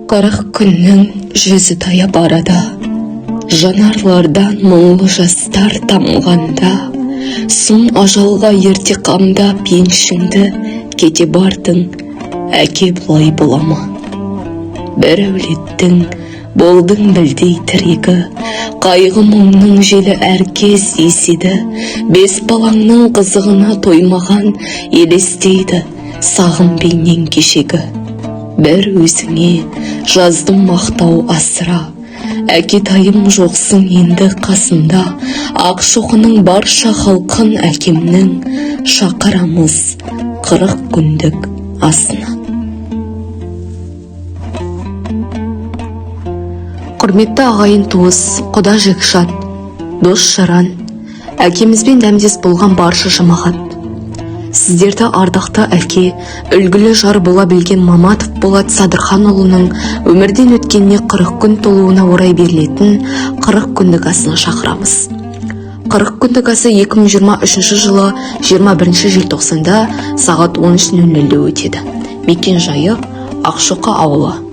40 күннің жүзі тая барада, жанарлардан мұңлы жастар тамғанда, сұм ажалға ерте қамдап еншіңді кете бардың, әке бұлай болама. Бір әулеттің болдың білдей тірегі, қайғы мұңның желі әркез еседі, бес балаңның қызығына тоймаған елестейді сағым бейнен кешегі. Бір өзіңе жаздым мақтау асыра, әкетайым жоқсың енді қасында, Ақшоқының барша халқын әкемнің шақырамыз 40 күндік асына. Құрметті ағайын туыс, құда жекшат, дос жаран, әкемізбен дәмдес болған барша жамағат. Сіздерді ардақты әке, үлгілі жар бола білген Маматов Болат Садырханұлының өмірден өткеніне 40 күн толуына орай берілетін 40 күндік асына шақырамыз. 40 күндік асы 2023 жылы 21 желтоқсанда сағат 13:00-де өтеді. Мекен жайы Ақшоқы ауылы.